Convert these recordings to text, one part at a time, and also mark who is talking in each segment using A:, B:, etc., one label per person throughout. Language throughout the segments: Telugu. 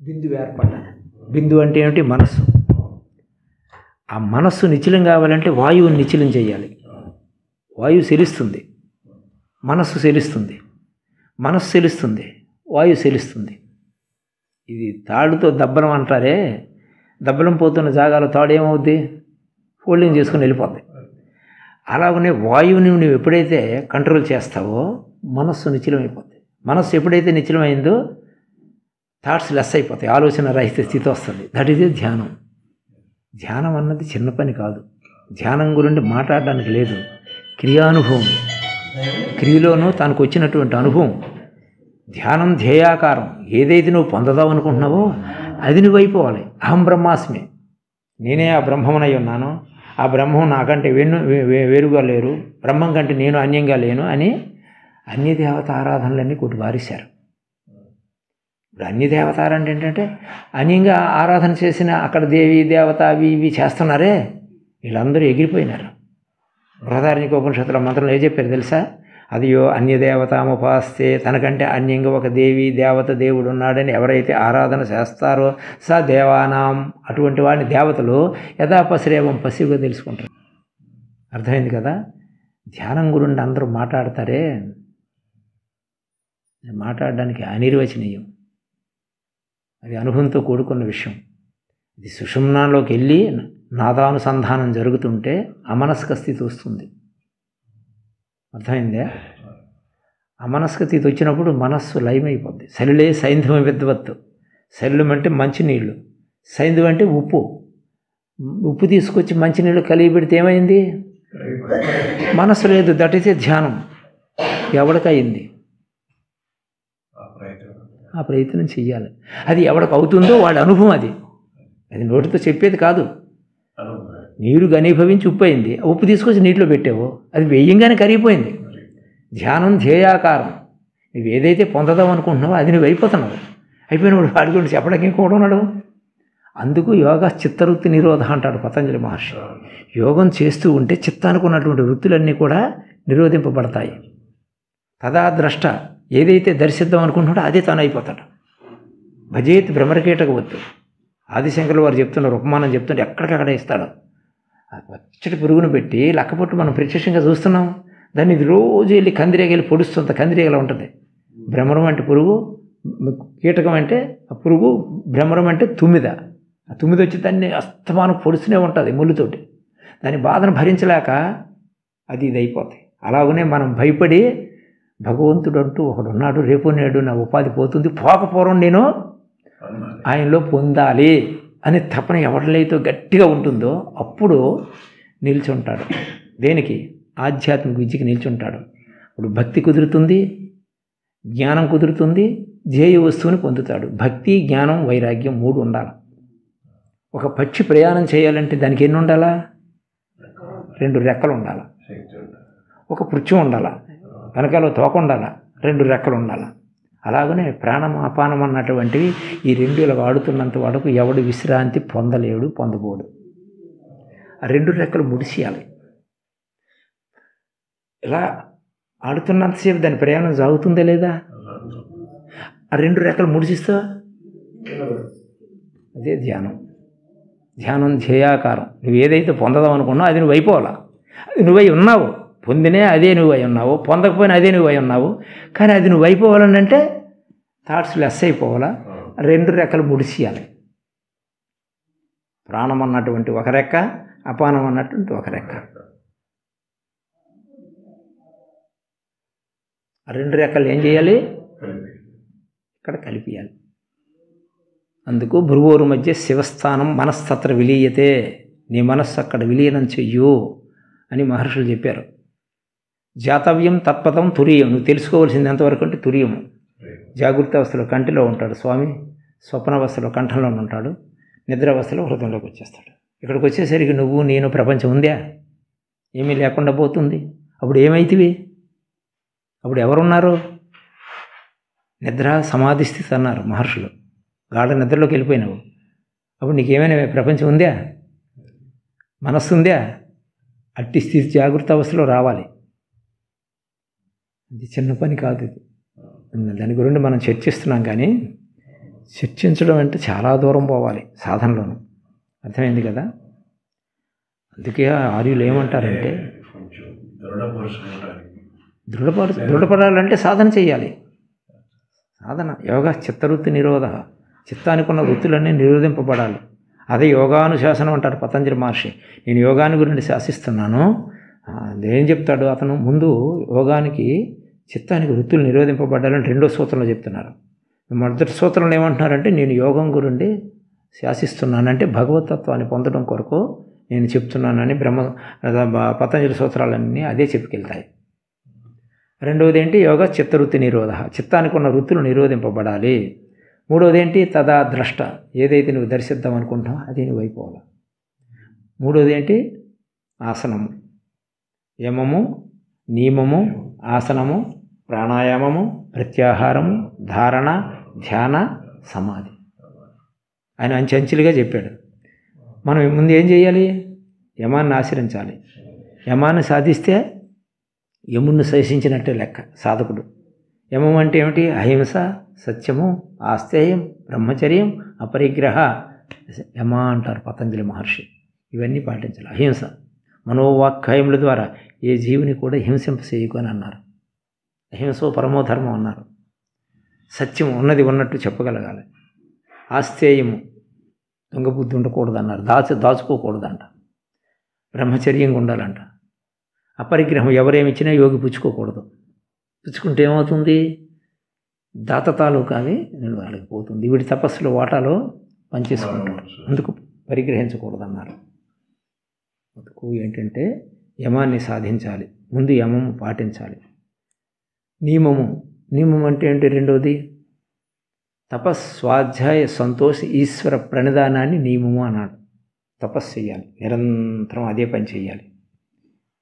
A: బిందువు ఏర్పడ్డాను. బిందువు అంటే ఏమిటి? మనస్సు. ఆ మనస్సు నిశ్చలం కావాలంటే వాయువుని నిశ్చలం చేయాలి. వాయువు చెలిస్తుంది, మనస్సు చెలిస్తుంది, మనస్సు చెలిస్తుంది, వాయువు చెలిస్తుంది. ఇది తాడుతో దబ్బలం అంటారే, దబ్బలం పోతున్న జాగాలో తాడు ఏమవుద్ది? ఫోల్డింగ్ చేసుకుని వెళ్ళిపోద్ది. అలాగనే వాయువుని నువ్వు ఎప్పుడైతే కంట్రోల్ చేస్తావో మనస్సు నిశ్చలమైపోద్ది. మనస్సు ఎప్పుడైతే నిశ్చలమైందో థాట్స్ లెస్ అయిపోతాయి, ఆలోచన రహిత స్థితి వస్తుంది. దట్ ఈజ్ ధ్యానం. ధ్యానం అన్నది చిన్న పని కాదు. ధ్యానం గురించి మాట్లాడడానికి లేదు. క్రియానుభవం, క్రియలోనూ తనకు వచ్చినటువంటి అనుభవం. ధ్యానం ధ్యేయాకారం. ఏదైతే నువ్వు పొందదావు అనుకుంటున్నావో అది నువ్వు అయిపోవాలి. అహం బ్రహ్మాస్మి, నేనే ఆ బ్రహ్మమనై ఉన్నాను, ఆ బ్రహ్మం నాకంటే వేరుగా లేరు, బ్రహ్మం కంటే నేను అన్యంగా లేను అని అన్య దేవత ఆరాధనలన్నీ కొట్టి బారేశారు. ఇప్పుడు అన్య దేవత అంటే ఏంటంటే అన్యంగా ఆరాధన చేసిన అక్కడ దేవి దేవత అవి ఇవి చేస్తున్నారే, వీళ్ళందరూ ఎగిరిపోయినారు. బృహదారణ్యకోపనిషత్తుల మంత్రంలో ఏం చెప్పారు తెలుసా? అదియో అన్యదేవతాముపాస్తే, తనకంటే అన్యంగా ఒక దేవి దేవత దేవుడు ఉన్నాడని ఎవరైతే ఆరాధన చేస్తారో స దేవానాం, అటువంటి వాడిని దేవతలు యథాపశ్రేవం పశువుగా తెలుసుకుంటారు. అర్థమైంది కదా? ధ్యానం గురించి అందరూ మాట్లాడతారే, మాట్లాడడానికి అనిర్వచనీయం. అది అనుభవంతో కూడుకున్న విషయం. ఇది సుషుమ్నాలోకి వెళ్ళి నాదానుసంధానం జరుగుతుంటే అమనస్క స్థితి వస్తుంది. అర్థమైందే? అమనస్క స్థితి వచ్చినప్పుడు మనస్సు లయమైపోద్ది. సలిలే సైంధవం విద్వత్తు. సలిలం అంటే మంచినీళ్ళు, సైంధవం అంటే ఉప్పు. ఉప్పు తీసుకొచ్చి మంచినీళ్ళు కలిగి పెడితే ఏమైంది? మనస్సు లేదు. దట్ ఈస్ ఏ ధ్యానం. ఎవడికయింది? ఆ ప్రయత్నం చెయ్యాలి. అది ఎవడికి అవుతుందో వాడి అనుభవం. అది అది నోటితో చెప్పేది కాదు. నీరు ఘనీభవించి ఉప్పు అయింది, ఉప్పు తీసుకొచ్చి నీటిలో పెట్టావో అది వేయంగానే కరిగిపోయింది. ధ్యానం ధ్యేయాకారం. నువ్వు ఏదైతే పొందదాం అనుకుంటున్నావో అది నువ్వు అయిపోతున్నావు. అయిపోయినప్పుడు వాడి గురించి చెప్పడానికి ఇంకోటి ఉన్నాడు. అందుకు యోగా చిత్తవృత్తి నిరోధ అంటాడు పతంజలి మహర్షి. యోగం చేస్తూ ఉంటే చిత్తానికి ఉన్నటువంటి వృత్తులన్నీ కూడా నిరోధింపబడతాయి. తదా ద్రష్ట, ఏదైతే దర్శిద్దాం అనుకుంటున్నాడో అదే తాను అయిపోతాడు. భజేత్ భ్రమరకీటకవత్తు. ఆదిశంకరులు వారు చెప్తున్నారు, ఉపమానం చెప్తుంటే ఎక్కడికక్కడ ఇస్తాడు. ఆ పచ్చటి పురుగును పెట్టి లక్కపొట్టు మనం ప్రత్యక్షంగా చూస్తున్నాం. దాన్ని ఇది రోజు వెళ్ళి కందిరీగలు పొడుస్తుంది. కందిరీగలా ఉంటుంది. భ్రమరం అంటే పురుగు, కీటకం అంటే ఆ పురుగు, భ్రమరం అంటే తుమ్మిద. ఆ తుమ్మిద వచ్చి దాన్ని అస్తమానం పొడుస్తూనే ఉంటుంది ముళ్ళుతోటి. దాని బాధను భరించలేక అది ఇది అయిపోతాయి. అలాగనే మనం భయపడి భగవంతుడు అంటూ ఒకడు ఉన్నాడు, రేపు నేడు నా ఉపాధి పోతుంది, పోకపోవడం నేను ఆయనలో పొందాలి అనే తపన ఎవరిలైతే గట్టిగా ఉంటుందో అప్పుడు నిల్చుంటాడు. దేనికి? ఆధ్యాత్మిక విద్యకి నిల్చుంటాడు. ఇప్పుడు భక్తి కుదురుతుంది, జ్ఞానం కుదురుతుంది, ధ్యేయ వస్తువుని పొందుతాడు. భక్తి, జ్ఞానం, వైరాగ్యం 3 ఉండాలి. ఒక పక్షి ప్రయాణం చేయాలంటే దానికి ఎన్ని ఉండాలా? 2 రెక్కలు ఉండాలి. ఒక పృచ్ఛం ఉండాలి, వెనకాల తోక ఉండాలి, 2 రెక్కలు ఉండాలి. అలాగనే ప్రాణం అపానం అన్నటువంటివి ఈ 2 ఇలా వాడుతున్నంత వరకు ఎవడు విశ్రాంతి పొందలేడు, పొందబోడు. ఆ 2 రెక్కలు ముడిసేయాలి. ఇలా ఆడుతున్నంతసేపు దాని ప్రయాణం సాగుతుందా లేదా? ఆ 2 రెక్కలు ముడిసిస్తా, అదే ధ్యానం. ధ్యానం ధ్యేయాకారం. నువ్వు ఏదైతే పొందదాం అనుకున్నావు అది నువ్వు అయిపోవాలా. అది నువ్వై ఉన్నావు. పొందినే అదే నువ్వు అయి ఉన్నావు, పొందకపోయినా అదే నువ్వు అయి ఉన్నావు. కానీ అది నువ్వు అయిపోవాలని అంటే థాట్స్ లెస్ అయిపోవాలా. 2 రెక్కలు ముడిసియాలి. ప్రాణం అన్నటువంటి ఒక రెక్క, అపానం అన్నటువంటి ఒక రెక్క. ఆ 2 రెక్కలు ఏం చేయాలి? ఇక్కడ కలిపియాలి. అందుకు భృగోరు మధ్య శివస్థానం మనస్తత్ర విలీయతే. నీ మనస్సు అక్కడ విలీనం చెయ్యు అని మహర్షులు చెప్పారు. జాతవ్యం తత్పథం తురియం. నువ్వు తెలుసుకోవాల్సింది ఎంతవరకు అంటే తురియము. జాగృత అవస్థలో కంటిలో ఉంటాడు స్వామి, స్వప్నావస్థలో కంఠంలో ఉంటాడు, నిద్రావస్థలో హృదయంలోకి వచ్చేస్తాడు. ఇక్కడికి వచ్చేసరికి నువ్వు నేను ప్రపంచం ఉందా? ఏమీ లేకుండా పోతుంది. అప్పుడు ఏమైతివి? అప్పుడు ఎవరున్నారు? నిద్ర సమాధి స్థితి అన్నారు మహర్షులు. గాఢ నిద్రలోకి వెళ్ళిపోయినావు. అప్పుడు నీకేమైనా ప్రపంచం ఉందా? మనస్సు ఉందా? అట్టి స్థితి జాగృత అవస్థలో రావాలి. ఇది చిన్న పని కాదు. ఇది దాని గురించి మనం చర్చిస్తున్నాం. కానీ చర్చించడం అంటే చాలా దూరం పోవాలి సాధనలోను. అర్థమైంది కదా? అందుకే ఆర్యులు ఏమంటారంటే దృఢపడాలంటే సాధన చేయాలి. సాధన యోగా చిత్తవృత్తి నిరోధ, చిత్తానికి ఉన్న వృత్తులన్నీ నిరోధింపబడాలి. అదే యోగానుశాసనం అంటారు పతంజలి మహర్షి. నేను యోగాన్ని గురించి శాసిస్తున్నాను. ఏం చెప్తాడు అతను? ముందు యోగానికి చిత్తానికి వృత్తులు నిరోధింపబడాలని 2వ సూత్రంలో చెప్తున్నారు. మొదటి సూత్రంలో ఏమంటున్నారంటే నేను యోగం గురించి శాసిస్తున్నానంటే భగవతత్వాన్ని పొందడం కొరకు నేను చెప్తున్నానని పతంజలి సూత్రాలన్నీ అదే చెప్పుకెళ్తాయి. రెండవది ఏంటి? యోగా చిత్తవృత్తి నిరోధ, చిత్తానికి ఉన్న వృత్తులు నిరోధింపబడాలి. మూడవది ఏంటి? తదా ద్రష్ట, ఏదైతే నువ్వు దర్శిద్దాం అనుకుంటావు అది నువ్వు అయిపోవాలి. మూడవది ఏంటి? ఆసనము, యమము, నియమము, ఆసనము, ప్రాణాయామము, ప్రత్యాహారము, ధారణ, ధ్యాన, సమాధి. ఆయన అంచెలుగా చెప్పాడు. మనం ముందు ఏం చేయాలి? యమాన్ని ఆచరించాలి. యమాన్ని సాధిస్తే యముణ్ణి శాసించినట్టే లెక్క సాధకుడు. యమం అంటే ఏమిటి? అహింస, సత్యము, ఆస్తేయం, బ్రహ్మచర్యం, అపరిగ్రహ. యమ అంటారు పతంజలి మహర్షి. ఇవన్నీ పాటించాలి. అహింస, మనోవాక్కాయముల ద్వారా ఏ జీవిని కూడా హింసింప చేయకు అని అన్నారు. అహింసో పరమోధర్మం అన్నారు. సత్యం ఉన్నది ఉన్నట్టు చెప్పగలగాలి. ఆస్తేయము, దొంగ బుద్ధి ఉండకూడదు అన్నారు. దాచుకోకూడదంట. బ్రహ్మచర్యంగా ఉండాలంట. అపరిగ్రహం, ఎవరేమిచ్చినా యోగి పుచ్చుకోకూడదు. పుచ్చుకుంటే ఏమవుతుంది? దాత తాలూకాని నేను వాళ్ళకి పోతుంది. వీడి తపస్సులో వాటాలో పనిచేసుకుంటారు. అందుకు పరిగ్రహించకూడదన్నారు. అందుకు ఏంటంటే యమాన్ని సాధించాలి. ముందు యమము పాటించాలి. నియమం అంటే ఏంటి? రెండోది స్వాధ్యాయ సంతోష ఈశ్వర ప్రణిధానాన్ని నియమము అన్నాడు. తపస్సు చేయాలి, నిరంతరం అదే పని చేయాలి.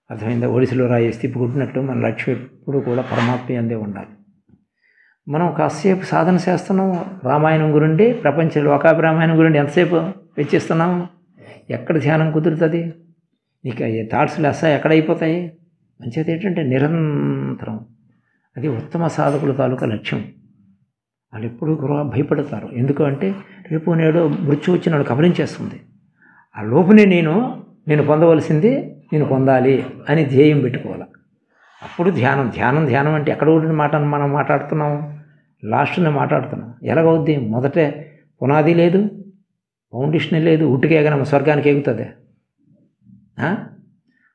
A: అర్థమైందా? ఒడిసిలో రాయేసి తిప్పుకుంటున్నట్టు మన లక్ష్యం ఎప్పుడు కూడా పరమాత్మ అందే ఉండాలి. మనం కాసేపు సాధన చేస్తున్నాం. రామాయణం గురించి, ప్రపంచ లోకాభిరామాయణం గురించి ఎంతసేపు వెచ్చిస్తున్నాము? ఎక్కడ ధ్యానం కుదురుతుంది? నీకు థాట్స్ లెస్స ఎక్కడైపోతాయి? మంచిది ఏంటంటే నిరంతరం. అది ఉత్తమ సాధకుల తాలూకా లక్ష్యం. వాళ్ళు ఎప్పుడు భయపడతారు. ఎందుకంటే రేపు నేడు మృత్యు వచ్చిన వాళ్ళు కబలించేస్తుంది. ఆ లోపునే నేను పొందవలసింది నేను పొందాలి అని ధ్యేయం పెట్టుకోవాలి. అప్పుడు ధ్యానం అంటే ఎక్కడ ఉండిన మాట మనం మాట్లాడుతున్నాం? లాస్ట్నే మాట్లాడుతున్నాం. ఎలాగవుద్ది? మొదటే పునాది లేదు, ఫౌండేషన్ లేదు, ఉట్టుకే ఎగనమ్మ స్వర్గానికి ఎగుతుంది.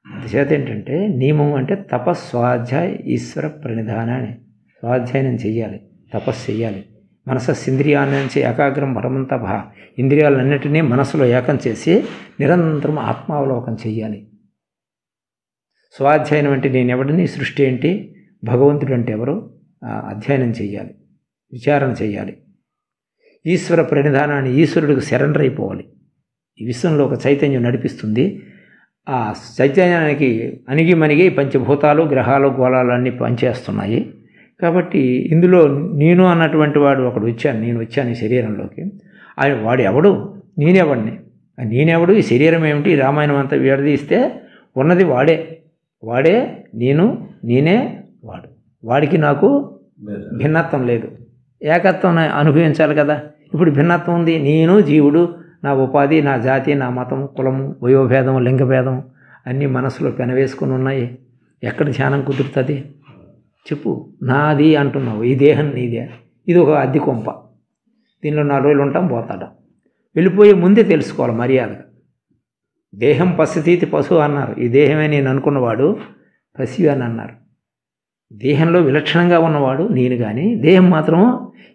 A: అందుచేత ఏంటంటే నియమం అంటే స్వాధ్యాయ ఈశ్వర ప్రణిధానాన్ని స్వాధ్యాయనం చెయ్యాలి, తపస్సు చెయ్యాలి. మనస్సింద్రియాన్నించి ఏకాగ్రం పరమంత ఇంద్రియాలన్నిటినీ మనసులో ఏకం చేసి నిరంతరం ఆత్మావలోకం చెయ్యాలి. స్వాధ్యాయనం అంటే నేనెవడిని, సృష్టి ఏంటి, భగవంతుడు అంటే ఎవరు అధ్యయనం చెయ్యాలి, విచారణ చెయ్యాలి. ఈశ్వర ప్రణిధానాన్ని ఈశ్వరుడికి సరెండర్ అయిపోవాలి. ఈ విశ్వంలో ఒక చైతన్యం నడిపిస్తుంది. ఆ చైతన్యానికి అణిగి పంచభూతాలు, గ్రహాలు, గోళాలు అన్నీ పనిచేస్తున్నాయి. కాబట్టి ఇందులో నేను అన్నటువంటి వాడు ఒకడు నేను వచ్చాను ఈ శరీరంలోకి. వాడు ఎవడు? నేనెవడిని. నేనెవడు? ఈ శరీరం ఏమిటి? ఈ రామాయణం అంతా విడదీస్తే ఉన్నది వాడే నేనే వాడు. వాడికి నాకు భిన్నత్వం లేదు. ఏకత్వం అనుభవించాలి కదా. ఇప్పుడు భిన్నత్వం ఉంది. నేను జీవుడు, నా ఉపాధి, నా జాతి, నా మతం, కులము, వయోభేదం, లింగభేదం అన్నీ మనసులో పెనవేసుకుని ఉన్నాయి. ఎక్కడ ధ్యానం కుదురుతుంది చెప్పు? నాది అంటున్నావు. ఈ దేహం నీదే. ఇది ఒక అద్దె కొంప. దీనిలో 4 రోజులు ఉంటాం, పోతాడు. వెళ్ళిపోయే ముందే తెలుసుకోవాలి మర్యాదగా. దేహం పసితీతి పశువు అన్నారు. ఈ దేహమే నేను అనుకున్నవాడు పసివి అని అన్నారు. దేహంలో విలక్షణంగా ఉన్నవాడు నేను, కానీ దేహం మాత్రం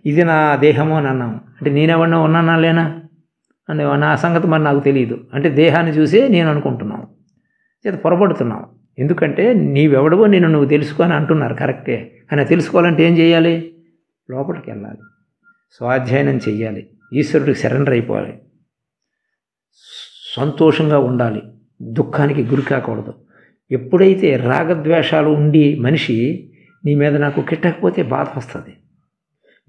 A: ఇది నా దేహము అని అన్నాము. అంటే నేనెవడన్నా ఉన్నానా లేనా అంటే నా సంగతి మరి నాకు తెలియదు. అంటే దేహాన్ని చూసే నేను అనుకుంటున్నాను. చేత పొరపడుతున్నావు. ఎందుకంటే నీవెవడవో నువ్వు తెలుసుకొని అంటున్నారు, కరెక్టే. కానీ తెలుసుకోవాలంటే ఏం చేయాలి? లోపలికి వెళ్ళాలి, స్వాధ్యాయనం చెయ్యాలి, ఈశ్వరుడికి సరెండర్ అయిపోవాలి, సంతోషంగా ఉండాలి, దుఃఖానికి గురి కాకూడదు. ఎప్పుడైతే రాగద్వేషాలు ఉండి మనిషి నీ మీద నాకు కిట్టకపోతే బాధ వస్తుంది,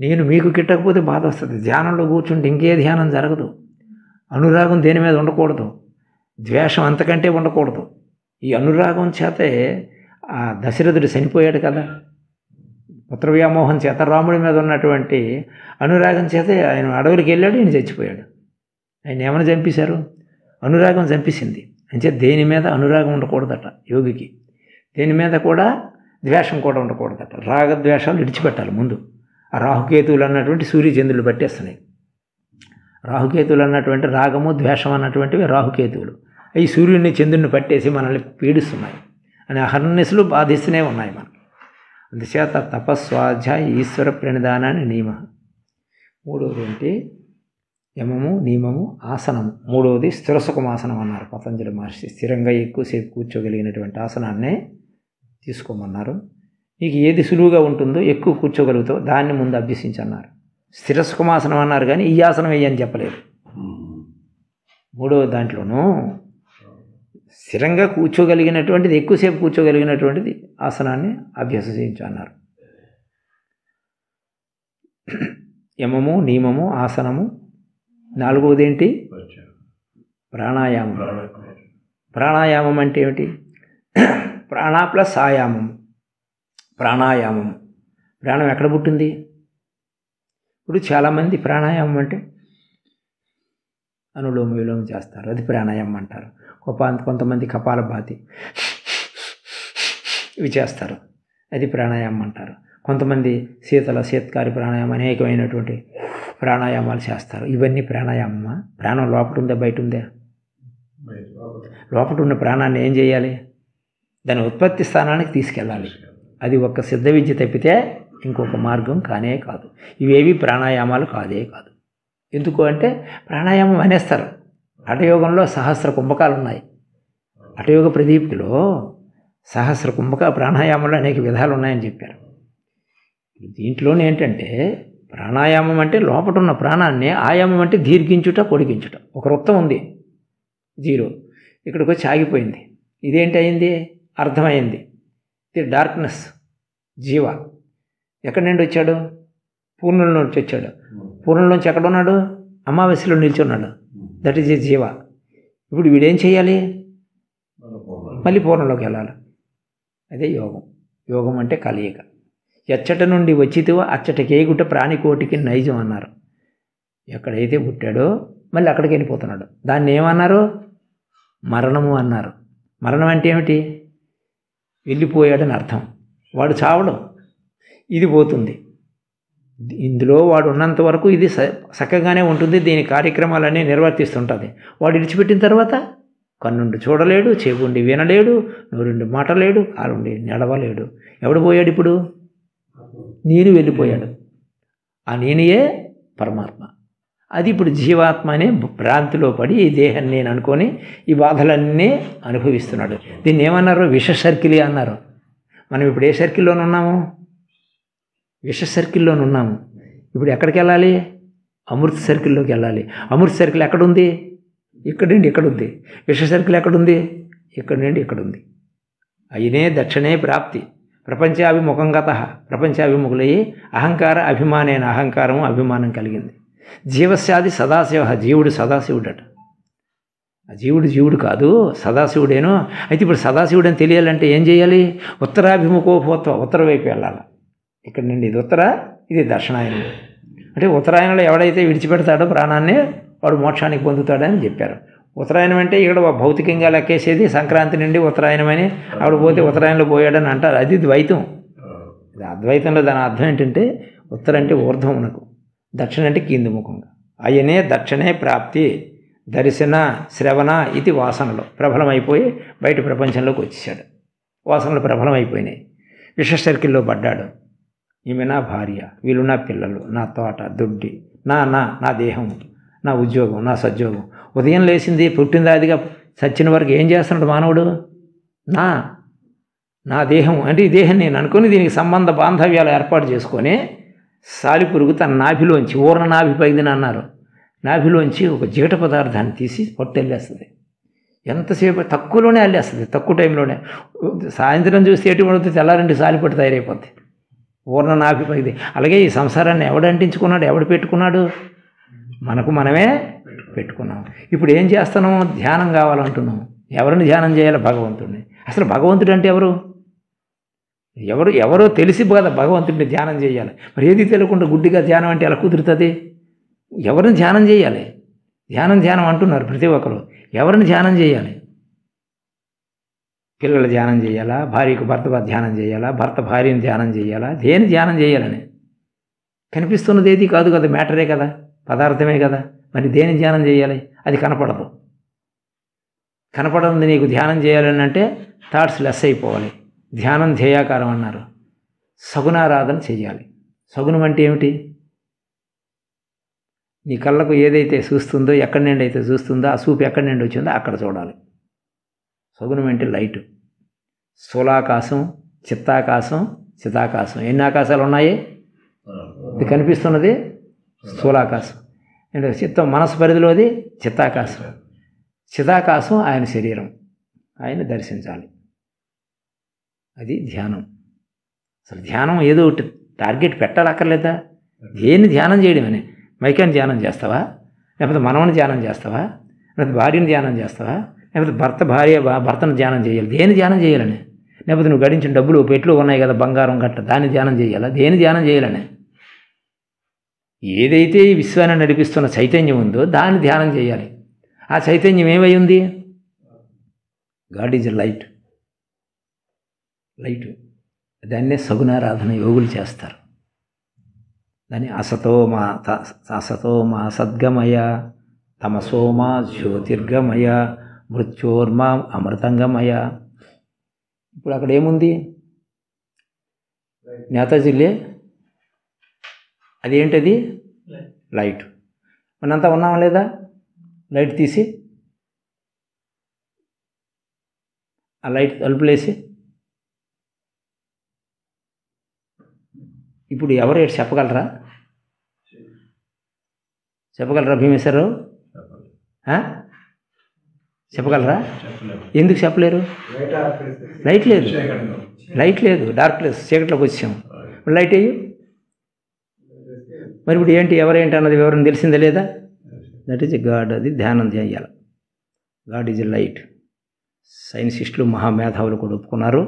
A: నేను మీకు కిట్టకపోతే బాధ వస్తుంది. ధ్యానంలో కూర్చుంటే ఇంకే ధ్యానం జరగదు. అనురాగం దేని మీద ఉండకూడదు, ద్వేషం అంతకంటే ఉండకూడదు. ఈ అనురాగం చేతే ఆ దశరథుడు చనిపోయాడు కదా. పుత్ర వ్యామోహం చేత రాముడి మీద ఉన్నటువంటి అనురాగం చేత ఆయన అడవులకు వెళ్ళాడు, ఈయన చచ్చిపోయాడు. ఆయన ఏమైనా చంపేశారు? అనురాగం చంపేసింది. అంటే దేని మీద అనురాగం ఉండకూడదట యోగికి, దేని మీద కూడా ద్వేషం కూడా ఉండకూడదట. రాగద్వేషాలు విడిచిపెట్టాలి ముందు. ఆ రాహుకేతువులు అన్నటువంటి సూర్యచంద్రులు పట్టేస్తున్నాయి. రాహుకేతువులు అన్నటువంటి రాగము ద్వేషం అన్నటువంటివి రాహుకేతువులు. ఈ సూర్యుడిని చంద్రుడిని పట్టేసి మనల్ని పీడిస్తున్నాయి అని అహర్నిశలు బాధిస్తూనే ఉన్నాయి మనకి. అందుచేత తపస్వాధ్యాయ ఈశ్వర ప్రణిధానాన్ని నియమ. మూడవది ఏంటి? యమము, నియమము, ఆసనము. మూడవది స్థిరసుఖమాసనం అన్నారు పతంజలి మహర్షి. స్థిరంగా ఎక్కువసేపు కూర్చోగలిగినటువంటి ఆసనాన్నే తీసుకోమన్నారు. నీకు ఏది సులువుగా ఉంటుందో ఎక్కువ కూర్చోగలుగుతావు దాన్ని ముందు అభ్యసించన్నారు. స్థిరసుఖమాసనం అన్నారు కానీ ఈ ఆసనం వేయని చెప్పలేదు. మూడవ దాంట్లోనూ స్థిరంగా కూర్చోగలిగినటువంటిది, ఎక్కువసేపు కూర్చోగలిగినటువంటిది ఆసనాన్ని అభ్యసించన్నారు. యమము, నియమము, ఆసనము. నాలుగవది ఏంటి? ప్రాణాయామం. ప్రాణాయామం అంటే ఏమిటి? ప్రాణ ప్లస్ ఆయామం. ప్రాణాయామం. ప్రాణం ఎక్కడ పుట్టింది? ఇప్పుడు చాలామంది ప్రాణాయామం అంటే అనులోమ విలోమం చేస్తారు, అది ప్రాణాయామం అంటారు. కొంతమంది కపాలభాతి ఇవి చేస్తారు, అది ప్రాణాయామం అంటారు. కొంతమంది శీతకారి ప్రాణాయామం, అనేకమైనటువంటి ప్రాణాయామాలు చేస్తారు. ఇవన్నీ ప్రాణాయామమా? ప్రాణం లోపల ఉందా బయట ఉందా? లోపల ఉన్న ప్రాణాన్ని ఏం చేయాలి? దాని ఉత్పత్తి స్థానానికి తీసుకెళ్ళాలి. అది ఒక్క సిద్ధ విద్య తప్పితే ఇంకొక మార్గం కానే కాదు. ఇవేవి ప్రాణాయామాలు కాదే కాదు. ఎందుకు అంటే ప్రాణాయామం అనేస్తారు. హఠయోగంలో సహస్ర కుంభకాలు ఉన్నాయి. హఠయోగ ప్రదీప్తిలో సహస్ర కుంభక ప్రాణాయామంలో అనేక విధాలు ఉన్నాయని చెప్పారు. దీంట్లోనే ఏంటంటే ప్రాణాయామం అంటే లోపల ఉన్న ప్రాణాన్ని, ఆయామం అంటే దీర్ఘించుట పొడిగించుట. ఒక వృత్తం ఉంది, 0, ఇక్కడికి వచ్చి ఆగిపోయింది. ఇదేంటి అయింది? అర్థమైంది. ఇది డార్క్నెస్. జీవ ఎక్కడి నుండి వచ్చాడు? పూర్ణుల నుంచి వచ్చాడు. పూర్ణుల నుంచి ఎక్కడున్నాడు? అమావాస్యలో నిల్చున్నాడు. దట్ ఈజ్ ఏ జీవ. ఇప్పుడు వీడేం చేయాలి? మళ్ళీ పూర్ణంలోకి వెళ్ళాలి. అదే యోగం. యోగం అంటే కలయిక. ఎచ్చట నుండి వచ్చితివో అచ్చటకేగుట ప్రాణికోటికి నైజం అన్నారు. ఎక్కడైతే పుట్టాడో మళ్ళీ అక్కడికి వెళ్ళిపోతున్నాడు. దాన్ని ఏమన్నారు? మరణము అన్నారు. మరణం అంటే ఏమిటి? వెళ్ళిపోయాడని అర్థం. వాడు చావడం, ఇది పోతుంది. ఇందులో వాడు ఉన్నంత వరకు ఇది చక్కగానే ఉంటుంది, దీని కార్యక్రమాలన్నీ నిర్వర్తిస్తుంటుంది. వాడు విడిచిపెట్టిన తర్వాత కన్నుండి చూడలేడు, చెవుండి వినలేడు, నోరుండి మాటలేడు, కాలుండి నడవలేడు. ఎవడు పోయాడు ఇప్పుడు? నేను వెళ్ళిపోయాడు. ఆ నేనయే పరమాత్మ. అది ఇప్పుడు జీవాత్మ అనే భ్రాంతిలో పడి ఈ దేహాన్ని నేను అనుకొని ఈ బాధలన్నీ అనుభవిస్తున్నాడు. దీన్ని ఏమన్నారు? విష సర్కిల్ అన్నారు. మనం ఇప్పుడు ఏ సర్కిల్లోనున్నాము? విష సర్కిల్లోనున్నాము. ఇప్పుడు ఎక్కడికి వెళ్ళాలి? అమృత సర్కిల్లోకి వెళ్ళాలి. అమృత సర్కిల్ ఎక్కడుంది? ఇక్కడి నుండి ఇక్కడ ఉంది. విష సర్కిల్ ఎక్కడుంది? ఇక్కడి నుండి ఇక్కడ ఉంది. అయినే దక్షిణే ప్రాప్తి ప్రపంచాభిముఖంగత. ప్రపంచాభిముఖులయ్యి అహంకార అభిమానైన అహంకారము అభిమానం కలిగింది. జీవస్యాది సదాశివ. జీవుడు సదాశివుడట. జీవుడు కాదు, సదాశివుడేను. అయితే ఇప్పుడు సదాశివుడు అని తెలియాలంటే ఏం చేయాలి? ఉత్తరాభిముఖోపోత్వ, ఉత్తర వైపు వెళ్ళాలి. ఇక్కడ నుండి ఇది ఉత్తర, ఇది దక్షిణాయనం. అంటే ఉత్తరాయణంలో ఎవడైతే విడిచిపెడతాడో ప్రాణాన్ని వాడు మోక్షానికి పొందుతాడని చెప్పారు. ఉత్తరాయణం అంటే ఇక్కడ భౌతికంగా లెక్కేసేది సంక్రాంతి నుండి ఉత్తరాయణమని, ఆవిడ పోతే ఉత్తరాయణంలో పోయాడని అంటారు. అది ద్వైతం. ఇది అద్వైతంలో దాని అర్థం ఏంటంటే ఉత్తర అంటే ఊర్ధ్వమునకు, దక్షిణ అంటే కింది ముఖంగా. అయనే దక్షిణే ప్రాప్తి దర్శన శ్రవణ ఇది వాసనలో ప్రబలమైపోయి బయట ప్రపంచంలోకి వచ్చేసాడు. వాసనలు ప్రబలమైపోయినాయి. విష సర్కిల్లో పడ్డాడు. ఈమె నా భార్య, వీళ్ళు నా పిల్లలు, నా తోట, దొడ్డి, నా దేహం, నా ఉద్యోగం, నా సద్యోగం. ఉదయం లేచింది పుట్టిందాదిగా చచ్చిన వరకు ఏం చేస్తున్నాడు మానవుడు? నా దేహం అంటే ఈ దేహం నేను అనుకుని దీనికి సంబంధ బాంధవ్యాలు ఏర్పాటు చేసుకొని సాలిపురుగు తన నాభిలోంచి, ఊర్ణ నాభి పైదిన అన్నారు, నాభిలోంచి ఒక జీట పదార్థాన్ని తీసి పొట్టు వెళ్ళేస్తుంది. ఎంతసేపు తక్కువలోనే వెళ్ళేస్తుంది, తక్కువ టైంలోనే. సాయంత్రం చూస్తే ఎటు పడుతుంది, తెల్లారంటే సాలిపట్టు తయారైపోద్ది. ఊర్ణ నాభి పైది. అలాగే ఈ సంసారాన్ని ఎవడు అంటించుకున్నాడు? ఎవడు పెట్టుకున్నాడు? మనకు మనమే పెట్టుకున్నాం. ఇప్పుడు ఏం చేస్తున్నాము? ధ్యానం కావాలంటున్నాం. ఎవరిని ధ్యానం చేయాలి? భగవంతుడిని. అసలు భగవంతుడు అంటే ఎవరు? ఎవరో తెలిసి కదా భగవంతుడిని ధ్యానం చేయాలి. మరి ఏది తెలియకుండా గుడ్డిగా ధ్యానం అంటే ఎలా కుదురుతుంది? ఎవరిని ధ్యానం చేయాలి? ధ్యానం అంటున్నారు ప్రతి ఒక్కరు. ఎవరిని ధ్యానం చేయాలి? పిల్లలు ధ్యానం చేయాలా? భార్యకు భర్త ధ్యానం చేయాలా? భర్త భార్యను ధ్యానం చేయాలా? దేని ధ్యానం చేయాలని? కనిపిస్తున్నది ఏది కాదు కదా, మ్యాటరే కదా, పదార్థమే కదా. మరి దేని ధ్యానం చేయాలి? అది కనపడదు. కనపడింది నీకు ధ్యానం చేయాలని అంటే థాట్స్ లెస్ అయిపోవాలి. ధ్యానం ధ్యేయాకారం అన్నారు. సగుణారాధన చెయ్యాలి. సగుణం అంటే ఏమిటి? నీ కళ్ళకు ఏదైతే చూస్తుందో, ఎక్కడి నుండి అయితే చూస్తుందో, ఆ చూపు ఎక్కడి నుండి వచ్చిందో అక్కడ చూడాలి. సగుణం అంటే లైటు. స్థూలాకాశం, చిత్తాకాశం, చితాకాశం. ఎన్ని ఆకాశాలు ఉన్నాయి? ఇది కనిపిస్తున్నది స్థూలాకాశం. అంటే చిత్తం మనసు పరిధిలోది చిత్తాకాశం. చితాకాశం ఆయన శరీరం, ఆయన దర్శించాలి. అది ధ్యానం. అసలు ధ్యానం ఏదో ఒకటి టార్గెట్ పెట్టాలక్కర్లేదా? దేన్ని ధ్యానం చేయడం అని? మైకాన్ని ధ్యానం చేస్తావా? లేకపోతే మనవని ధ్యానం చేస్తావా? లేకపోతే భార్యను ధ్యానం చేస్తావా? లేకపోతే భర్తను ధ్యానం చేయాలి? దేని ధ్యానం చేయాలని? లేకపోతే నువ్వు గడించిన డబ్బులు పెట్లు ఉన్నాయి కదా, బంగారం గట్ట, దాన్ని ధ్యానం చేయాలా? దేని ధ్యానం చేయాలని? ఏదైతే ఈ విశ్వాన్ని నడిపిస్తున్న చైతన్యం ఉందో దాన్ని ధ్యానం చేయాలి. ఆ చైతన్యం ఏమై ఉంది? God is light. లైటు. దాన్నే సగుణారాధన యోగులు చేస్తారు. దాన్ని అసతోమా సద్గమయ, తమసోమా జ్యోతిర్గమయ, మృత్యోర్మా అమృతంగమయ. ఇప్పుడు అక్కడ ఏముంది? నేతాజీలే. అదేంటది? లైట్. మనంతా ఉన్నామా లేదా? లైట్ తీసి ఆ లైట్ తలుపులేసి ఇప్పుడు ఎవరు చెప్పగలరా? భీమేశ్వరరావు చెప్పగలరా? ఎందుకు చెప్పలేరు? లైట్ లేదు, డార్క్నెస్, చీకట్లోకి వచ్చాం. లైట్ అయ్యి మరి ఇప్పుడు ఏంటి, ఎవరేంటి అన్నది వివరం తెలిసిందే లేదా? That is God. అది ధ్యానం చేయాలి. God is light. సైన్సిస్టులు మహామేధావులు కూడా ఒప్పుకున్నారు.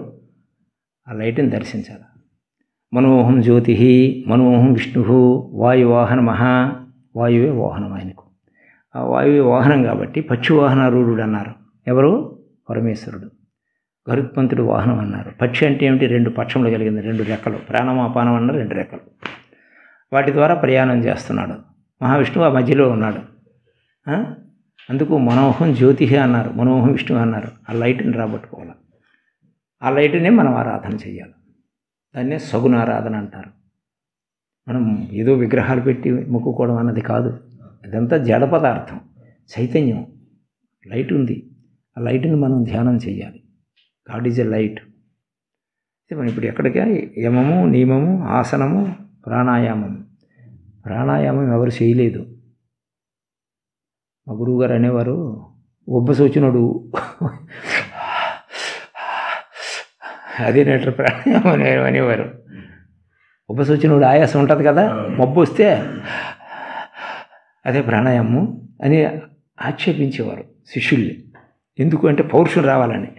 A: ఆ లైట్ని దర్శించాలి. మనోహం జ్యోతి, మనోహం విష్ణు, వాయువాహన వాయువే వాహనం ఆయనకు. ఆ వాయువే వాహనం కాబట్టి పక్షి వాహనారూఢుడు అన్నారు. ఎవరు? పరమేశ్వరుడు. గరుత్మంతుడు వాహనం అన్నారు. పక్షి అంటే ఏమిటి? 2 పక్షములు కలిగింది, 2 రెక్కలు. ప్రాణం అపానం అన్నారు, 2 రెక్కలు. వాటి ద్వారా ప్రయాణం చేస్తున్నాడు. మహావిష్ణువు ఆ మధ్యలో ఉన్నాడు. అందుకు మనోహం జ్యోతి అన్నారు, మనోహం విష్ణువు అన్నారు. ఆ లైట్ని రాబట్టుకోవాలి. ఆ లైట్నే మనం ఆరాధన చేయాలి. దాన్నే సగుణారాధన అంటారు. మనం ఏదో విగ్రహాలు పెట్టి మొక్కుకోవడం అన్నది కాదు. ఇదంతా జడ పదార్థం, చైతన్యం. లైట్ ఉంది. ఆ లైట్ని మనం ధ్యానం చేయాలి. God is a light. మనం ఇప్పుడు ఎక్కడికి? యమము, నియమము, ఆసనము, ప్రాణాయామం. ప్రాణాయామం ఎవరు చేయలేదు. మా గురువుగారు అనేవారు, ఉబ్బసొచ్చినోడు అదేనట్టు ప్రాణాయామం అనేవారు. ఉబ్బసొచ్చినోడు ఆయాసం ఉంటుంది కదా, మబ్బు వస్తే అదే ప్రాణాయామం అని ఆక్షేపించేవారు శిష్యుల్ని. ఎందుకు అంటే పౌరుషం రావాలని.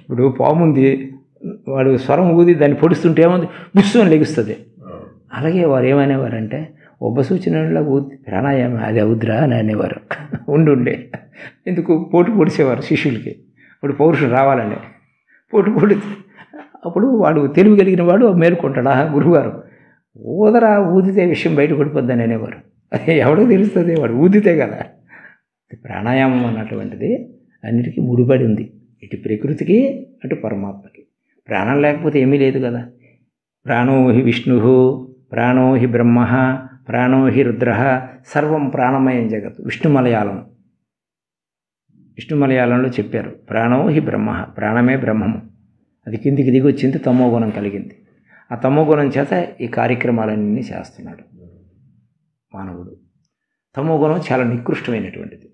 A: ఇప్పుడు పాముంది, వాడు స్వరం ఊది దాన్ని పొడుస్తుంటే ఏముంది, బుస్సు అని లెగుస్తుంది. అలాగే వారు ఏమనేవారంటే, ఉబ్బసూచనలో ఊది ప్రాణాయామం అది అవుద్రా అని అనేవారు. ఉండుండే ఎందుకు పోటు పొడిచేవారు శిష్యులకి. ఇప్పుడు పౌరుషం రావాలని పోటు పొడితే అప్పుడు వాడు తెలివి కలిగిన వాడు మేలుకుంటాడు. గురువుగారు ఊదరా, ఊదితే విషయం బయట పడిపోద్దని అనేవారు. అదే ఎవడికి తెలుస్తుంది? వాడు ఊదితే కదా. ప్రాణాయామం అన్నటువంటిది అన్నిటికీ ముడిపడి ఉంది. ఇటు ప్రకృతికి, అటు పరమాత్మకి. ప్రాణం లేకపోతే ఏమీ లేదు కదా. ప్రాణో హి విష్ణు, ప్రాణో హి బ్రహ్మ, ప్రాణో హి రుద్ర, సర్వం ప్రాణమయం జగత్. విష్ణు మలయాళంలో చెప్పారు. ప్రాణో హి బ్రహ్మ, ప్రాణమే బ్రహ్మము. అది కిందికి దిగి వచ్చింది, తమోగుణం కలిగింది. ఆ తమోగుణం చేత ఈ కార్యక్రమాలన్నీ చేస్తున్నాడు మానవుడు. తమోగుణం చాలా నికృష్టమైనటువంటిది.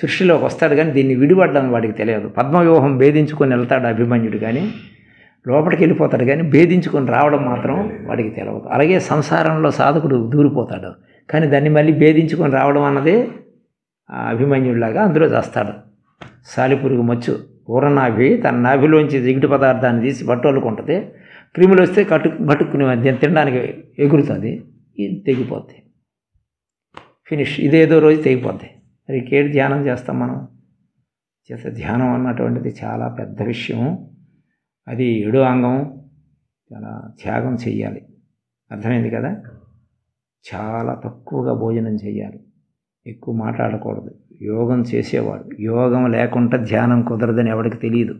A: సృష్టిలోకి వస్తాడు కానీ దీన్ని విడిపడ్డం వాడికి తెలియదు. పద్మవ్యూహం భేదించుకొని వెళ్తాడు అభిమన్యుడు, కానీ లోపలికి వెళ్ళిపోతాడు, కానీ భేదించుకొని రావడం మాత్రం వాడికి తెలియదు. అలాగే సంసారంలో సాధకుడు దూరిపోతాడు, కానీ దాన్ని మళ్ళీ భేదించుకొని రావడం అన్నదే అభిమన్యుడిలాగా అందులో చేస్తాడు. సాలిపురుగు మచ్చు పూర్ణనాభి తన నాభిలోంచి జిగిటి పదార్థాన్ని తీసి పట్టుకుంటుంది. క్రిములు వస్తే కట్టుకుని తినడానికి ఎగురుతుంది, ఇది తెగిపోద్ది, ఫినిష్. ఇదేదో రోజు తెగిపోద్ది. మరి ఇంకేటి ధ్యానం చేస్తాం మనం? చేస్తే ధ్యానం అన్నటువంటిది చాలా పెద్ద విషయం. అది 7వ అంగం. చాలా త్యాగం చెయ్యాలి. అర్థమైంది కదా? చాలా తక్కువగా భోజనం చేయాలి, ఎక్కువ మాట్లాడకూడదు. యోగం చేసేవాడు, యోగం లేకుండా ధ్యానం కుదరదని ఎవరికి తెలియదు.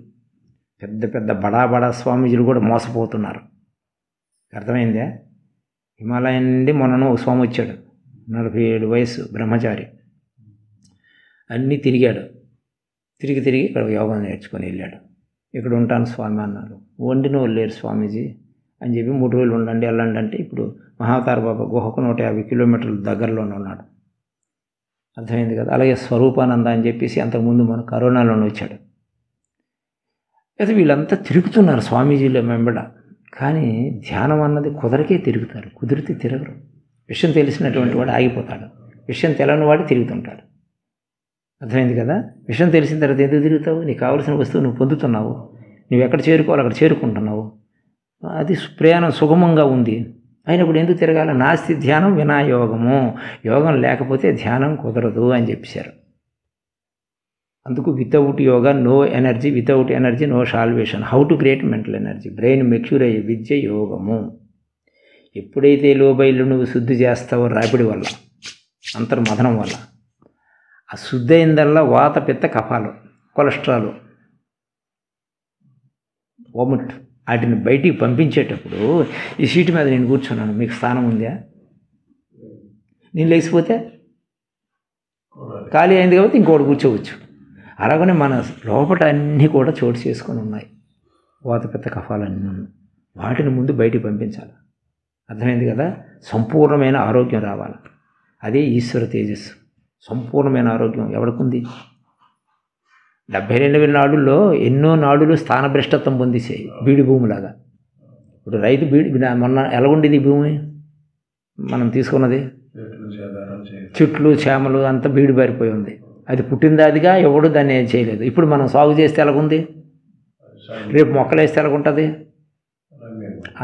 A: పెద్ద పెద్ద బడా స్వామీజీలు కూడా మోసపోతున్నారు. అర్థమైందా? హిమాలయం నుండి మొన్నను ఒక స్వామి వచ్చాడు, 47 వయసు, బ్రహ్మచారి. అన్నీ తిరిగాడు. తిరిగి ఇక్కడ యోగం నేర్చుకొని వెళ్ళాడు. ఇక్కడ ఉంటాను స్వామి అన్నాడు. వండిన వాళ్ళు లేరు స్వామీజీ అని చెప్పి 3 రోజులు ఉండండి వెళ్ళండి అంటే ఇప్పుడు మహావతార బాబా గుహకు 150 కిలోమీటర్ల దగ్గరలోనే ఉన్నాడు. అర్థమైంది కదా? అలాగే స్వరూపానంద అని చెప్పేసి అంతకుముందు మన కరోనాలోనే వచ్చాడు. అయితే వీళ్ళంతా తిరుగుతున్నారు స్వామీజీల వెంబడ. కానీ ధ్యానం అన్నది కుదరకే తిరుగుతారు, కుదిరితే తిరగరు. విషయం తెలిసినటువంటి వాడు ఆగిపోతాడు, విషయం తెలియని వాడు తిరుగుతుంటాడు. అర్థమైంది కదా? విషయం తెలిసిన తర్వాత ఎందుకు తిరుగుతావు? నీకు కావలసిన వస్తువు నువ్వు పొందుతున్నావు, నువ్వు ఎక్కడ చేరుకోవాలి అక్కడ చేరుకుంటున్నావు, అది ప్రయాణం సుగమంగా ఉంది అయినప్పుడు ఎందుకు తిరగాలి? నాస్తి ధ్యానం వినా యోగము, యోగం లేకపోతే ధ్యానం కుదరదు అని చెప్పారు. అందుకు without yoga no energy, without energy no salvation. How to create mental energy, brain mature అయ్యే విద్య యోగము. ఎప్పుడైతే లోబైలు నువ్వు శుద్ధి చేస్తావో రాపిడి వల్ల, అంతర్మథనం వల్ల, ఆ శుద్ధి అయిందల్లా వాత, పిత్త, కఫాలు, కొలెస్ట్రాల్, వొమిట్, వాటిని బయటికి పంపించేటప్పుడు ఈ సీటు మీద నేను కూర్చున్నాను, మీకు స్థానం ఉందా? నేను లేచిపోతే ఖాళీ అయింది కాబట్టి ఇంకోటి కూర్చోవచ్చు. అలాగనే మన లోపల అన్నీ కూడా చోటు చేసుకొని ఉన్నాయి, వాత, పిత్త, కఫాలన్నీ ఉన్నాయి. వాటిని ముందు బయటికి పంపించాలి. అర్థమైంది కదా? సంపూర్ణమైన ఆరోగ్యం రావాలి. అదే ఈశ్వర తేజస్సు. సంపూర్ణమైన ఆరోగ్యం ఎవరికి? 72,000 నాడుల్లో ఎన్నో నాడులు స్థానభ్రష్టత్వం పొందేసాయి, బీడి భూమిలాగా. ఇప్పుడు రైతు మొన్న ఎలాగుండేది భూమి మనం తీసుకున్నది? చెట్లు చేమలు అంతా బీడి బారిపోయి ఉంది. అది పుట్టిందాదిగా ఎవడు దాన్ని ఏం చేయలేదు. ఇప్పుడు మనం సాగు చేస్తే ఎలాగుంది? రేపు మొక్కలు వేస్తే ఎలాగుంటుంది?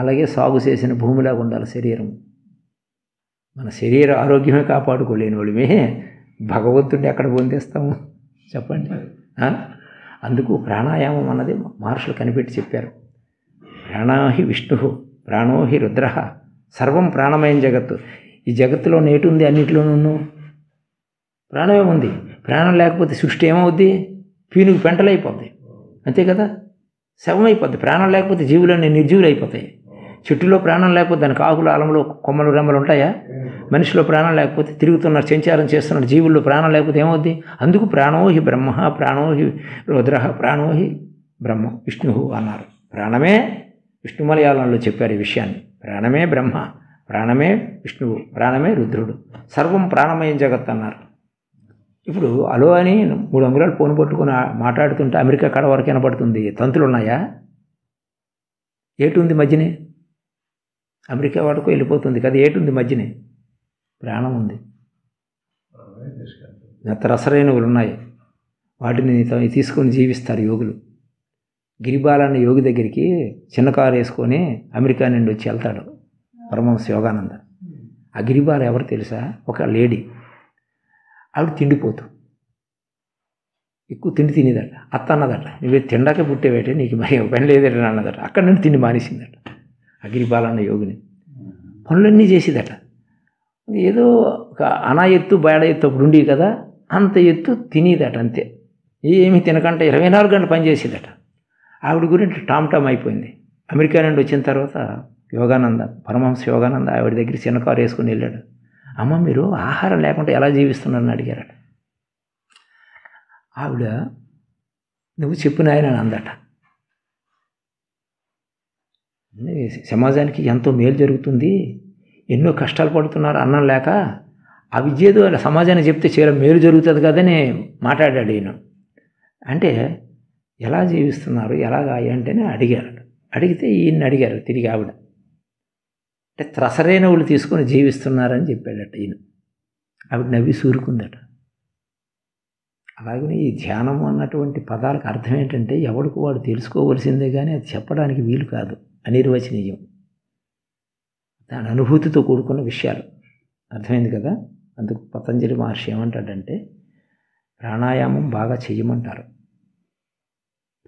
A: అలాగే సాగు చేసిన భూమిలాగా ఉండాలి శరీరం. మన శరీర ఆరోగ్యమే కాపాడుకోలేని వాళ్ళమే భగవంతుడిని ఎక్కడ పొందేస్తాము చెప్పండి? అందుకు ప్రాణాయామం అన్నది మహర్షులు కనిపెట్టి చెప్పారు. ప్రాణాహి విష్ణు, ప్రాణోహి రుద్ర, సర్వం ప్రాణమయం జగత్తు. ఈ జగత్తులో నేటుంది, అన్నింటిలోనూ ప్రాణమే ఉంది. ప్రాణం లేకపోతే సృష్టి ఏమవుద్ది? పీనుగు పెంటలైపోద్ది, అంతే కదా? శవమైపోద్ది. ప్రాణం లేకపోతే జీవులన్నీ నిర్జీవులు అయిపోతాయి. చెట్టులో ప్రాణం లేకపోతే దానికి ఆకులు, అలంలో కొమ్మలు, రెమ్మలు ఉంటాయా? మనిషిలో ప్రాణం లేకపోతే, తిరుగుతున్నారు, సంచారం చేస్తున్నారు జీవుల్లో ప్రాణం లేకపోతే ఏమవుద్ది? అందుకు ప్రాణోహి బ్రహ్మ, ప్రాణోహి రుద్ర, ప్రాణోహి బ్రహ్మ విష్ణు అన్నారు. ప్రాణమే విష్ణు, మలయాళంలో చెప్పారు ఈ విషయాన్ని. ప్రాణమే బ్రహ్మ, ప్రాణమే విష్ణువు, ప్రాణమే రుద్రుడు, సర్వం ప్రాణమయం జగత్ అన్నారు. ఇప్పుడు అలో అని 3 అంగుళాలు ఫోన్ పట్టుకుని మాట్లాడుతుంటే అమెరికా కడ వరకు వినపడుతుంది. తంతులు ఉన్నాయా? ఏటుంది మధ్యనే? అమెరికా వరకు వెళ్ళిపోతుంది కదా, ఏటుంది మధ్యనే? ప్రాణం ఉంది. రసరైనవులు ఉన్నాయి, వాటిని తీసుకొని జీవిస్తారు యోగులు. గిరిబాలన్న యోగి దగ్గరికి చిన్న కారు వేసుకొని అమెరికా నుండి వచ్చి వెళ్తాడు పరమహంస యోగానంద. ఆ గిరిబాల ఎవరు తెలుసా? ఒక లేడీ. ఆవిడ తిండిపోతూ, ఎక్కువ తిండి తినేదట. అత్త అన్నదట, నువ్వే తిండాకే పుట్టేవేటే, నీకు మరి పని లేదట అన్నదట. అక్కడి నుండి తిండి మానేసిందట ఆ గిరిబాలన్న యోగిని. పనులన్నీ చేసేదట. ఏదో ఒక అనా ఎత్తు బేడ ఎత్తు అప్పుడు ఉండేవి కదా, అంత ఎత్తు తినేదట అంతే. ఏమి తినకంటే 24 గంటలు పనిచేసేదట. ఆవిడ గురించి టామ్ అయిపోయింది. అమెరికా నుండి వచ్చిన తర్వాత యోగానంద, పరమహంస యోగానంద ఆవిడ దగ్గర చిన్న కారు వేసుకుని వెళ్ళాడు. అమ్మ, మీరు ఆహారం లేకుండా ఎలా జీవిస్తున్నారని అడిగారట. ఆవిడ, నువ్వు చెప్పు నాయన అందట. సమాజానికి ఎంతో మేలు జరుగుతుంది, ఎన్నో కష్టాలు పడుతున్నారు అన్నం లేక, ఆ విద్యేదో సమాజానికి చెప్తే చాలా మేలు జరుగుతుంది కదని మాట్లాడాడు ఈయన. అంటే ఎలా జీవిస్తున్నారు, ఎలాగా అంటేనే అడిగారు. అడిగితే ఈయన్ని అడిగారు తిరిగి ఆవిడ. అంటే త్రసరైనవులు తీసుకొని జీవిస్తున్నారని చెప్పాడట ఈయన. ఆవిడ నవ్వి సూరుకుందట. అలాగనే ఈ ధ్యానం అన్నటువంటి పదాలకు అర్థం ఏంటంటే ఎవడికి వాడు తెలుసుకోవలసిందే కానీ అది చెప్పడానికి వీలు కాదు, అనిర్వచనీయం, దాని అనుభూతితో కూడుకున్న విషయాలు. అర్థమైంది కదా. అందుకు పతంజలి మహర్షి ఏమంటాడంటే ప్రాణాయామం బాగా చెయ్యమంటారు.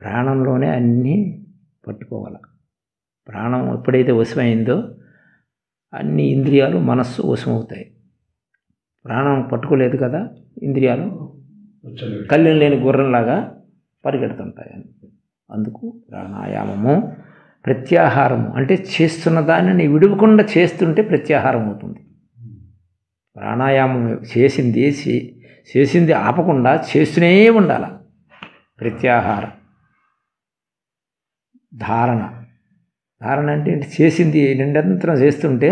A: ప్రాణంలోనే అన్నీ పట్టుకోవాలి. ప్రాణం ఎప్పుడైతే వశమైందో అన్ని ఇంద్రియాలు మనస్సు వశమవుతాయి. ప్రాణం పట్టుకోలేదు కదా, ఇంద్రియాలు కళ్ళెం లేని గుర్రంలాగా పరిగెడుతుంటాయి. అందుకు ప్రాణాయామము ప్రత్యాహారము అంటే చేస్తున్న దానిని విడవకుండా చేస్తుంటే ప్రత్యాహారం అవుతుంది. ప్రాణాయామం చేసింది ఆపకుండా చేస్తూనే ఉండాలి. ప్రత్యాహారం. ధారణ అంటే చేసింది నిరంతరం చేస్తుంటే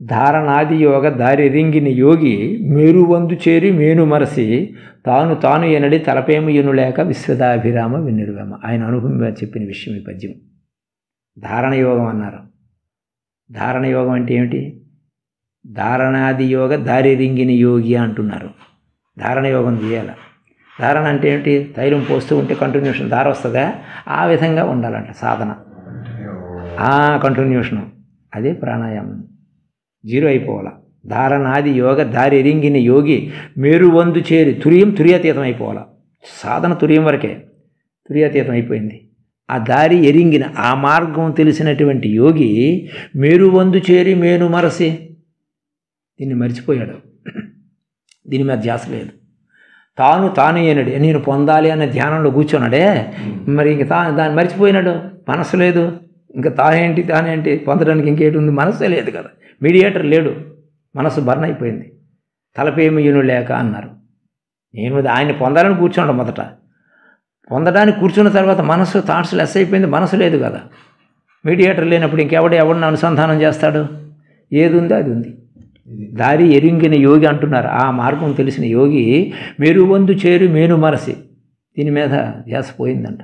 A: ధారణాది యోగ దారి రింగిన యోగి మేరువందు చేరి మేను మరసి తాను ఎనడి తలపేమ ఎనులేక విశ్వదాభిరామ వినిర్వేమ. ఆయన అనుభవం చెప్పిన విషయం ఈ పద్యం. ధారణ యోగం అన్నారు. ధారణ యోగం అంటే ఏమిటి? ధారణాది యోగ దారి రింగిన యోగి అంటున్నారు. ధారణ యోగం చేయాలి. ధారణ అంటే ఏమిటి? తైలం పోస్తూ ఉంటే కంటిన్యూషన్ ధార వస్తుందా, ఆ విధంగా ఉండాలంట సాధన. కంటిన్యూషను అదే ప్రాణాయామం. జీరో అయిపోవాలా. ధారణాది యోగ దారి ఎరింగిన యోగి మేరువందు చేరి తుర్యాతీతం అయిపోవాలా. సాధన తుర్యం వరకే, తుర్యాతీతం అయిపోయింది. ఆ దారి ఎరింగిన ఆ మార్గం తెలిసినటువంటి యోగి మేరువందు చేరి మేను మరసి దీన్ని మర్చిపోయాడు. దీని మీద ధ్యాస లేదు. తాను ఏనాడు నేను పొందాలి అనే ధ్యానంలో కూర్చున్నాడే, మరి ఇంక దాన్ని మర్చిపోయినాడు. మనసు లేదు, ఇంకా తానేంటి పొందడానికి ఇంకేటి ఉంది? మనసే లేదు కదా, మీడియేటర్ లేడు, మనసు బర్న్ అయిపోయింది. తలపేమియును లేక అన్నారు. నేను ఆయన్ని పొందాలని కూర్చున్నాడు. మొదట పొందడానికి కూర్చున్న తర్వాత మనసు థాట్స్ లెస్ అయిపోయింది, మనసు లేదు కదా. మీడియేటర్ లేనప్పుడు ఎవరిని అనుసంధానం చేస్తాడు? ఏది ఉందో అది ఉంది. దారి ఎరింగిన యోగి అంటున్నారు. ఆ మార్గం తెలిసిన యోగి మేరువందు చేరి మేను మరసి దీని మీద ధ్యాస పోయిందంట.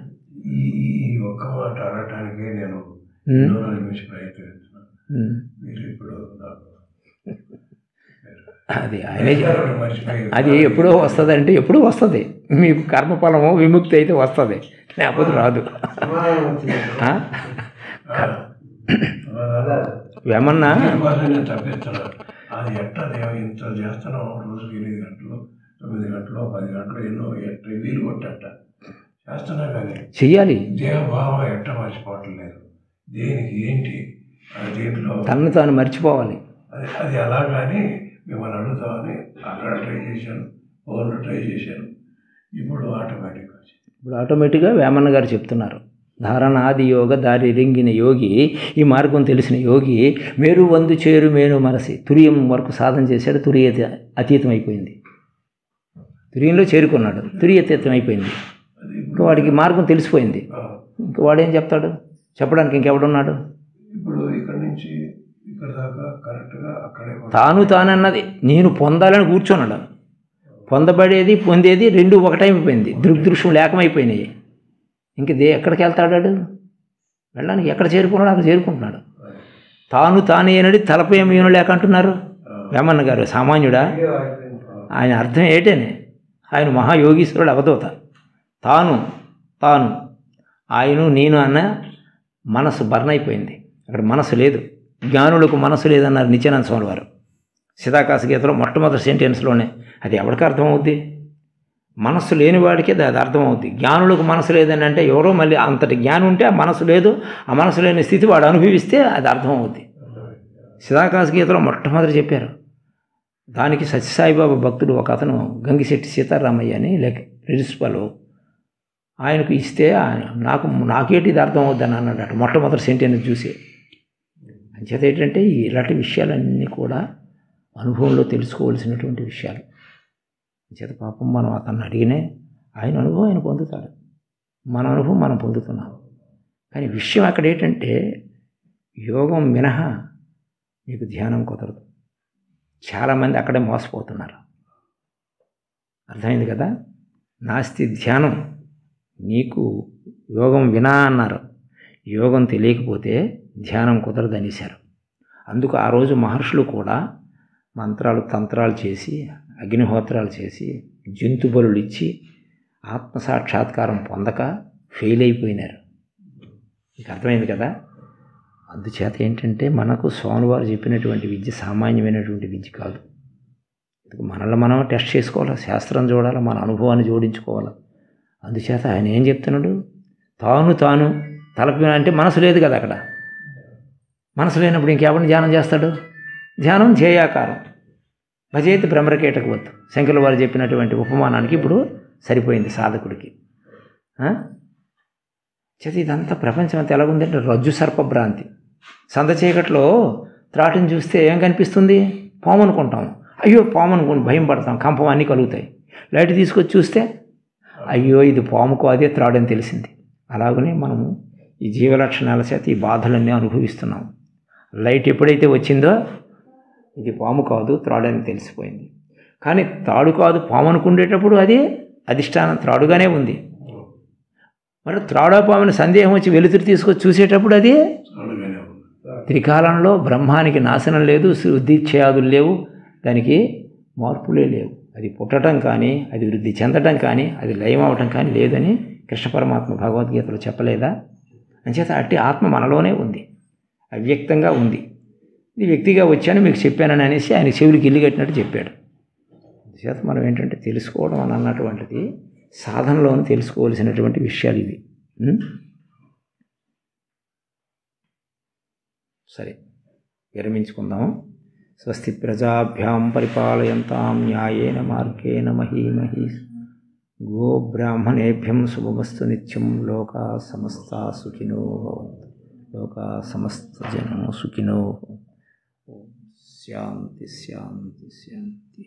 B: ఈ ఒక్క మాట అనటానికి నేను
A: అది ఆయనే అది ఎప్పుడో వస్తుంది అంటే ఎప్పుడూ వస్తుంది. మీకు కర్మఫలము విముక్తి అయితే వస్తుంది, లేకపోతే రాదు. ఏమన్నా
B: తప్పిస్తున్నారు. అది ఎట్లా ఇంత చేస్తున్నాం, రోజుకి 8 గంటలు 9 గంటలు 10 గంటలు ఎన్నో వీలు కొట్టట చేస్తున్నా కానీ
A: చెయ్యాలి.
B: దేహభావం ఎట్ట మర్చిపోవటం లేదు. దేనికి ఏంటి దీంట్లో
A: తను తాను మర్చిపోవాలి.
B: అది అలాగని మిమ్మల్ని అడుగుతామని అక్కడ ట్రై చేశాను, ఫోన్లో ట్రై చేశాను. ఇప్పుడు
A: ఆటోమేటిక్గా వేమన్న గారు చెప్తున్నారు. ధారణాది యోగ దారి రింగిన యోగి, ఈ మార్గం తెలిసిన యోగి మేరువందు చేరు మేను మనసి తురియం వరకు సాధన చేశాడు. అతీతం అయిపోయింది. తురియంలో చేరుకున్నాడు, అతీతం అయిపోయింది. ఇంకా వాడికి మార్గం తెలిసిపోయింది. ఇంకా వాడేం చెప్తాడు? చెప్పడానికి ఇంకెవడున్నాడు?
B: ఇప్పుడు ఇక్కడ నుంచి ఇక్కడ దాకా కరెక్ట్గా అక్కడే
A: తానన్నది నేను పొందాలని కూర్చున్నాడు. పొందబడేది పొందేది రెండు ఒకటైపోయింది. దృగ్దృశ్యం లేకమైపోయినాయి. ఇంక ఎక్కడికి వెళ్తాడు? వెళ్ళడానికి ఎక్కడ చేరుకున్నాడు అక్కడ చేరుకుంటున్నాడు. తానేనడి తలపేమీను లేక అంటున్నారు వేమన్న గారు. సామాన్యుడా? ఆయన అర్థం ఏంటని, ఆయన మహాయోగీశ్వరుడు, అవధూత. తాను ఆయన నేను అన్న మనసు బర్న్ అయిపోయింది. అక్కడ మనసు లేదు. జ్ఞానులకు మనసు లేదన్నారు నిత్యానంద స్వామి వారు సీతాకాశ గీతలో మొట్టమొదటి సెంటెన్స్లోనే. అది ఎవరికి అర్థమవుద్ది? మనస్సు లేని వాడికే అది అర్థమవుద్ది. జ్ఞానులకు మనసు లేదని అంటే ఎవరో మళ్ళీ అంతటి జ్ఞానం ఉంటే ఆ మనసు లేదు, ఆ మనసు లేని స్థితి వాడు అనుభవిస్తే అది అర్థమవుద్ది. సీతాకాశ గీతలో మొట్టమొదటి చెప్పారు. దానికి సత్యసాయిబాబా భక్తుడు ఒక అతను గంగిశెట్టి సీతారామయ్య అని ప్రిన్సిపల్, ఆయనకు ఇస్తే నాకేంటి ఇది అర్థమవుద్దని అన్నాడు మొట్టమొదటి సెంటెన్స్ చూసి. అంచేత ఏంటంటే ఇలాంటి విషయాలన్నీ కూడా అనుభవంలో తెలుసుకోవాల్సినటువంటి విషయాలు. అంచేత పాపం మనం అతన్ని అడిగినే ఆయన అనుభవం ఆయన పొందుతాడు, మన అనుభవం మనం పొందుతున్నాం. కానీ విషయం అక్కడ ఏంటంటే యోగం మినహా మీకు ధ్యానం కుదరదు. చాలామంది అక్కడే మోసపోతున్నారు. అర్థమైంది కదా? నాస్తి ధ్యానం, నీకు యోగం వినా అన్నారు. యోగం తెలియకపోతే ధ్యానం కుదరదనేశారు. అందుకు ఆ రోజు మహర్షులు కూడా మంత్రాలు తంత్రాలు చేసి అగ్నిహోత్రాలు చేసి జంతు బలులు ఇచ్చి ఆత్మసాక్షాత్కారం పొందక ఫెయిల్ అయిపోయినారు. మీకు అర్థమైంది కదా. అందుచేత ఏంటంటే మనకు స్వామివారు చెప్పినటువంటి విద్య సామాన్యమైనటువంటి విద్య కాదు. మనల్ని మనం టెస్ట్ చేసుకోవాలి, శాస్త్రం చూడాలి, మన అనుభవాన్ని జోడించుకోవాలి. అందుచేత ఆయన ఏం చెప్తున్నాడు, తాను తలపి అంటే మనసు లేదు కదా అక్కడ. మనసు లేనప్పుడు ఇంకెవరిని ధ్యానం చేస్తాడు? ధ్యానం ధ్యేయాకారం, భజేతి భ్రమరకేటకవద్దు. శంకరుల వారు చెప్పినటువంటి ఉపమానానికి ఇప్పుడు సరిపోయింది సాధకుడికి. చేత ఇదంతా ప్రపంచం అంతా ఎలాగుందంటే రజ్జు సర్పభ్రాంతి. సంద చీకట్లో త్రాటిని చూస్తే ఏం కనిపిస్తుంది? పాము అనుకుంటాం. అయ్యో పాము అనుకుని భయం పడతాం, కంపం అన్నీ కలుగుతాయి. లైట్ తీసుకొచ్చి చూస్తే అయ్యో ఇది పాముకు అదే త్రాడని తెలిసింది. అలాగనే మనము ఈ జీవలక్షణాల చేత ఈ బాధలన్నీ అనుభవిస్తున్నాం. లైట్ ఎప్పుడైతే వచ్చిందో ఇది పాము కాదు త్రాడని తెలిసిపోయింది. కానీ తాడు కాదు పాము అనుకునేటప్పుడు అది అధిష్టానం త్రాడుగానే ఉంది. మరి త్రాడా పాముని సందేహం వచ్చి వెలుతురు తీసుకొచ్చి చూసేటప్పుడు అది త్రికాలంలో బ్రహ్మానికి నాశనం లేదు, వృద్ధిక్షయాదులు లేవు, దానికి మార్పులే లేవు. అది పుట్టడం కానీ, అది వృద్ధి చెందడం కానీ, అది లయం అవటం కానీ లేదని కృష్ణ పరమాత్మ భగవద్గీతలో చెప్పలేదా? అంచేత అట్టి ఆత్మ మనలోనే ఉంది, అవ్యక్తంగా ఉంది. ఇది వ్యక్తిగా వచ్చాను మీకు చెప్పానని అనేసి ఆయన చెవులకి ఇల్లు కట్టినట్టు చెప్పాడు. అందుచేత మనం ఏంటంటే తెలుసుకోవడం అని అన్నటువంటిది సాధనలోనే తెలుసుకోవలసినటువంటి విషయాలు ఇవి. సరే, విరమించుకుందాము. స్వస్తి ప్రజాభ్యాం పరిపాలయంతాం న్యాయేన మార్గేణ మహీమహీ. గోబ్రాహ్మణేభ్యం శుభమస్తు నిత్యం. లోకా సమస్తా సుఖినో భవంతు. లోకా సమస్త జనో సుఖినో. శాంతి శాంతి శాంతి.